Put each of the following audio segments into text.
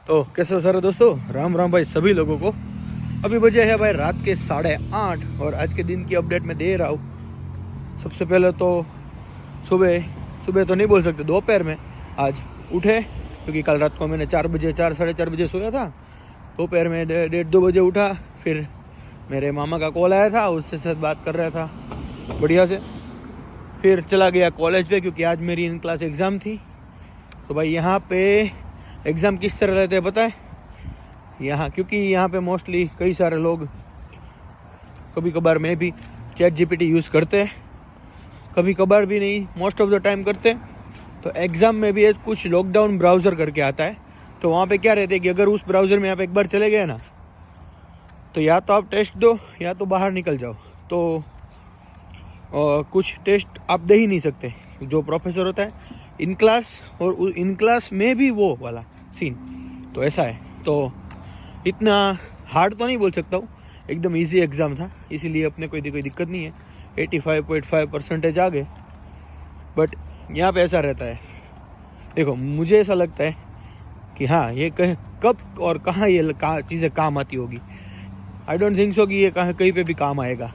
तो कैसे हो सारे दोस्तों, राम राम भाई सभी लोगों को। अभी बजे है भाई रात के 8:30 और आज के दिन की अपडेट मैं दे रहा हूँ। सबसे पहले तो सुबह सुबह तो नहीं बोल सकते, दोपहर में आज उठे, क्योंकि कल रात को मैंने 4 साढ़े 4 बजे सोया था। दोपहर में 1:30-2 बजे उठा। फिर मेरे मामा का कॉल आया था, उससे साथ बात कर रहा था बढ़िया से। फिर चला गया कॉलेज पे, क्योंकि आज मेरी इन क्लास एग्ज़ाम थी। तो भाई यहाँ पे एग्ज़ाम किस तरह रहते हैं पता है यहाँ, क्योंकि यहाँ पे मोस्टली कई सारे लोग, कभी कभार मैं भी चैट जीपीटी यूज़ करते हैं, कभी कभार भी नहीं, मोस्ट ऑफ द टाइम करते हैं। तो एग्ज़ाम में भी एक कुछ लॉकडाउन ब्राउज़र करके आता है। तो वहाँ पे क्या रहता है कि अगर उस ब्राउज़र में आप एक बार चले गए ना, तो या तो आप टेस्ट दो या तो बाहर निकल जाओ। तो कुछ टेस्ट आप दे ही नहीं सकते। जो प्रोफेसर होता है इन क्लास, और इन क्लास में भी वो वाला सीन, तो ऐसा है। तो इतना हार्ड तो नहीं बोल सकता हूँ, एकदम इजी एग्ज़ाम था, इसीलिए अपने कोई दिक्कत नहीं है। 85.5% आ गए। बट यहाँ पे ऐसा रहता है, देखो मुझे ऐसा लगता है कि हाँ, ये कब और कहाँ ये चीज़ें काम आती होगी। आई डोंट थिंक सो कि ये कहीं पे भी काम आएगा।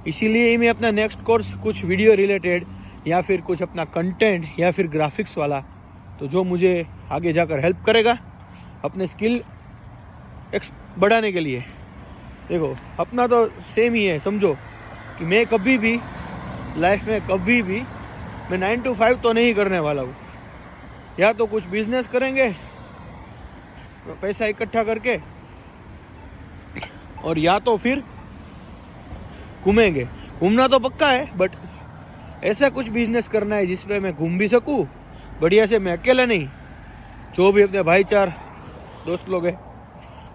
इसीलिए मैं अपना नेक्स्ट कोर्स कुछ वीडियो रिलेटेड, या फिर कुछ अपना कंटेंट, या फिर ग्राफिक्स वाला, तो जो मुझे आगे जाकर हेल्प करेगा अपने स्किल बढ़ाने के लिए। देखो अपना तो सेम ही है, समझो कि मैं कभी भी लाइफ में कभी भी मैं 9 to 5 तो नहीं करने वाला हूँ। या तो कुछ बिजनेस करेंगे पैसा इकट्ठा करके, और या तो फिर घूमेंगे। घूमना तो पक्का है, बट ऐसा कुछ बिजनेस करना है जिसपे मैं घूम भी सकूँ बढ़िया से, मैं अकेला नहीं, जो भी अपने भाईचार दोस्त लोग हैं,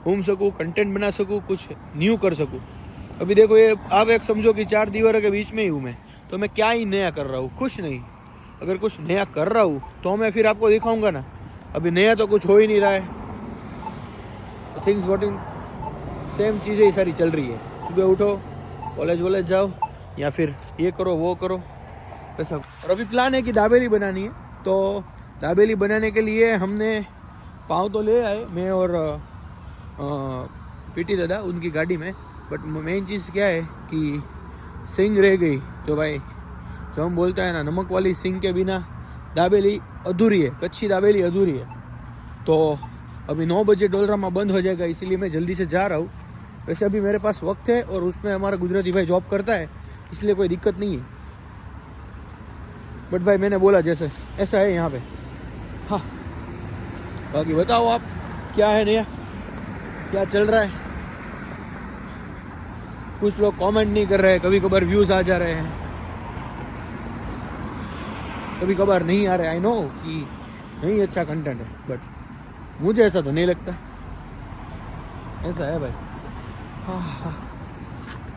घूम सकूँ, कंटेंट बना सकूँ, कुछ न्यू कर सकूँ। अभी देखो ये आप एक समझो कि 4 दीवारों के बीच में ही हूँ मैं, तो मैं क्या ही नया कर रहा हूँ, कुछ नहीं। अगर कुछ नया कर रहा हूँ तो मैं फिर आपको दिखाऊंगा ना। अभी नया तो कुछ हो ही नहीं रहा है, थिंग्स वॉटिंग सेम चीज़ें ही सारी चल रही है। सुबह उठो, कॉलेज वॉलेज जाओ, या फिर ये करो वो करो, ऐसा। और अभी प्लान है कि दाबेली बनानी है। तो दाबेली बनाने के लिए हमने पाव तो ले आए, मैं और पीटी दादा उनकी गाड़ी में। बट मेन चीज़ क्या है कि सिंग रह गई। तो भाई जो हम बोलते हैं ना, नमक वाली सिंग के बिना दाबेली अधूरी है, कच्ची दाबेली अधूरी है। तो अभी 9 बजे डोलरामा बंद हो जाएगा, इसीलिए मैं जल्दी से जा रहा हूँ। वैसे अभी मेरे पास वक्त है, और उसमें हमारा गुजराती भाई जॉब करता है, इसलिए कोई दिक्कत नहीं है। बट भाई मैंने बोला जैसे ऐसा है यहाँ पे। हाँ, बाकी बताओ आप, क्या है नया, क्या चल रहा है। कुछ लोग कमेंट नहीं कर रहे हैं, कभी कभार व्यूज़ आ जा रहे हैं, कभी कभार नहीं आ रहे। आई नो कि नहीं अच्छा कंटेंट है, बट मुझे ऐसा तो नहीं लगता। ऐसा है भाई। हाँ हाँ,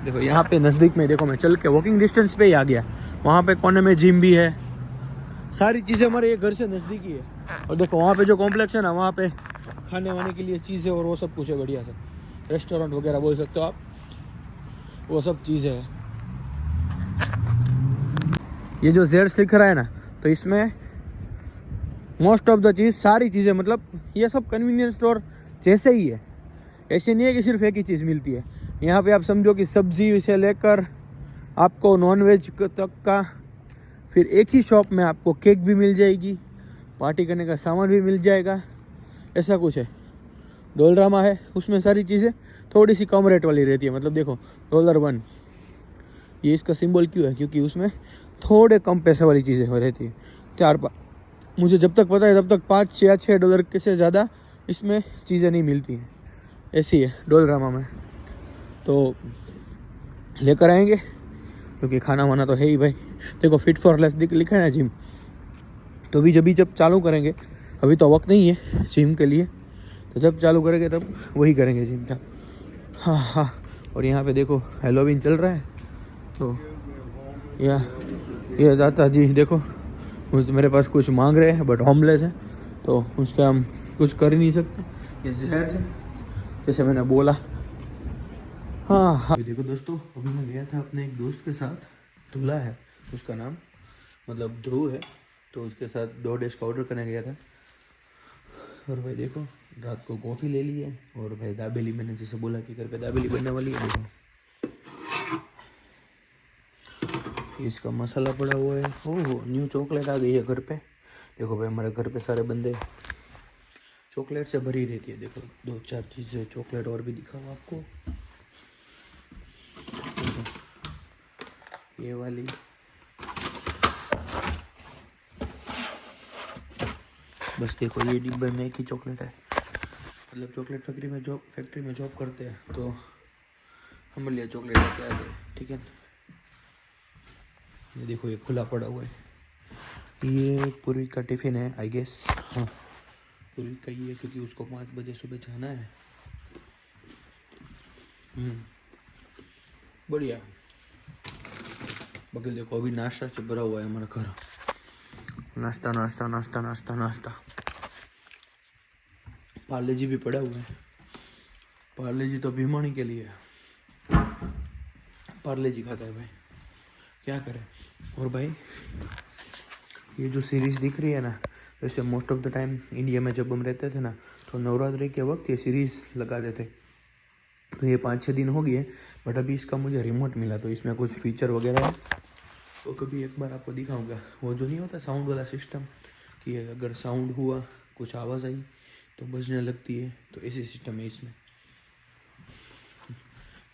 देखो यहाँ पे नज़दीक में, देखो मैं चल के वॉकिंग डिस्टेंस पे ही आ गया। वहाँ पे कोने में जिम भी है, सारी चीज़ें हमारे ये घर से नज़दीक ही है। और देखो वहाँ पे जो कॉम्प्लेक्स है ना, वहाँ पे खाने वाने के लिए चीज़ें और वो सब कुछ है बढ़िया से, रेस्टोरेंट वगैरह बोल सकते हो आप, वो सब चीज़ें हैं। ये जो जेर्स लिख रहा है ना, तो इसमें मोस्ट ऑफ द चीज़, सारी चीज़ें, मतलब ये सब कन्वीनियंस स्टोर जैसे ही है। ऐसे नहीं है कि सिर्फ एक ही चीज़ मिलती है। यहाँ पे आप समझो कि सब्जी से लेकर आपको नॉनवेज तक का, फिर एक ही शॉप में आपको केक भी मिल जाएगी, पार्टी करने का सामान भी मिल जाएगा, ऐसा कुछ है। डोलरामा है, उसमें सारी चीज़ें थोड़ी सी कम रेट वाली रहती है। मतलब देखो $1, ये इसका सिंबल क्यों है, क्योंकि उसमें थोड़े कम पैसे वाली चीज़ें रहती है। मुझे जब तक पता है तब तक $5 या $6 के से ज़्यादा इसमें चीज़ें नहीं मिलती हैं। ऐसी है डोलरामा में। तो लेकर आएंगे, क्योंकि खाना वाना तो है ही भाई। देखो फिट फॉर लेस लिखा है ना जिम, तो भी जब चालू करेंगे, अभी तो वक्त नहीं है जिम के लिए, तो जब चालू करेंगे तब वही करेंगे जिम का। हाँ हाँ, और यहाँ पे देखो हेलोवीन चल रहा है। तो ये दादा जी देखो मेरे पास कुछ मांग रहे हैं, बट होमलेस है, तो उसका हम कुछ कर ही नहीं सकते, ये जहर से, जैसे मैंने बोला। हाँ हाँ, देखो दोस्तों, अभी मैं गया था अपने एक दोस्त के साथ, दूल्हा है उसका नाम, मतलब ध्रुव है, तो उसके साथ 2 डिश का ऑर्डर करने गया था। और भाई देखो रात को कॉफ़ी ले ली है और भाई दाबेली मैंने जैसे बोला कि घर पे दाबेली बनने वाली है। देखो इसका मसाला पड़ा हुआ है। ओह न्यू चॉकलेट आ गई है घर पे। देखो भाई हमारे घर पे सारे बंदे चॉकलेट से भरी रहती है। देखो 2-4 चीज़ें चॉकलेट और भी दिखाऊँ आपको। ये वाली बस देखो ये डिब्बे में एक ही चॉकलेट है। मतलब चॉकलेट फैक्ट्री में जॉब करते हैं तो हमारे लिए चॉकलेट लेके आ गए, ठीक है। ये देखो ये खुला पड़ा हुआ है। ये पूर्वी का टिफ़िन है आई गेस। हाँ पूर्वी का ही है क्योंकि उसको 5 बजे सुबह जाना है। बढ़िया। बाकी देखो अभी नाश्ता से भरा हुआ है हमारा घर। नाश्ता नाश्ता नाश्ता नाश्ता नाश्ता। पार्ले जी भी पड़ा हुआ है। पार्ले जी तो भिमानी के लिए पार्ले जी खाता है भाई, क्या करें। और भाई ये जो सीरीज़ दिख रही है ना, वैसे most of the time India में जब हम रहते थे ना तो नवरात्रि के वक्त ये सीरीज़ लगाते थे। तो ये 5-6 दिन हो गए बट अभी इसका मुझे रिमोट मिला तो इसमें कुछ फीचर वगैरह है। तो कभी एक बार आपको दिखाऊंगा। वो जो नहीं होता साउंड वाला सिस्टम कि अगर साउंड हुआ कुछ आवाज़ आई तो बजने लगती है, तो ऐसी सिस्टम है इसमें।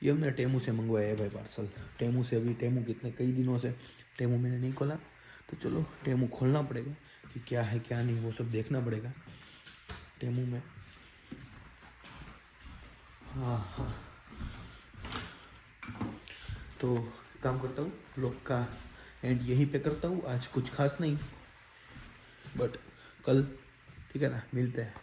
ये हमने टेमू से मंगवाया है भाई पार्सल। टेमू से अभी टेमू कई दिनों से टेमू मैंने नहीं खोला तो चलो टेमू खोलना पड़ेगा कि क्या है क्या नहीं वो सब देखना पड़ेगा टेमू में। हाँ तो काम करता हूँ, व्लॉग का एंड यहीं पे करता हूँ। आज कुछ खास नहीं बट कल ठीक है ना मिलते हैं।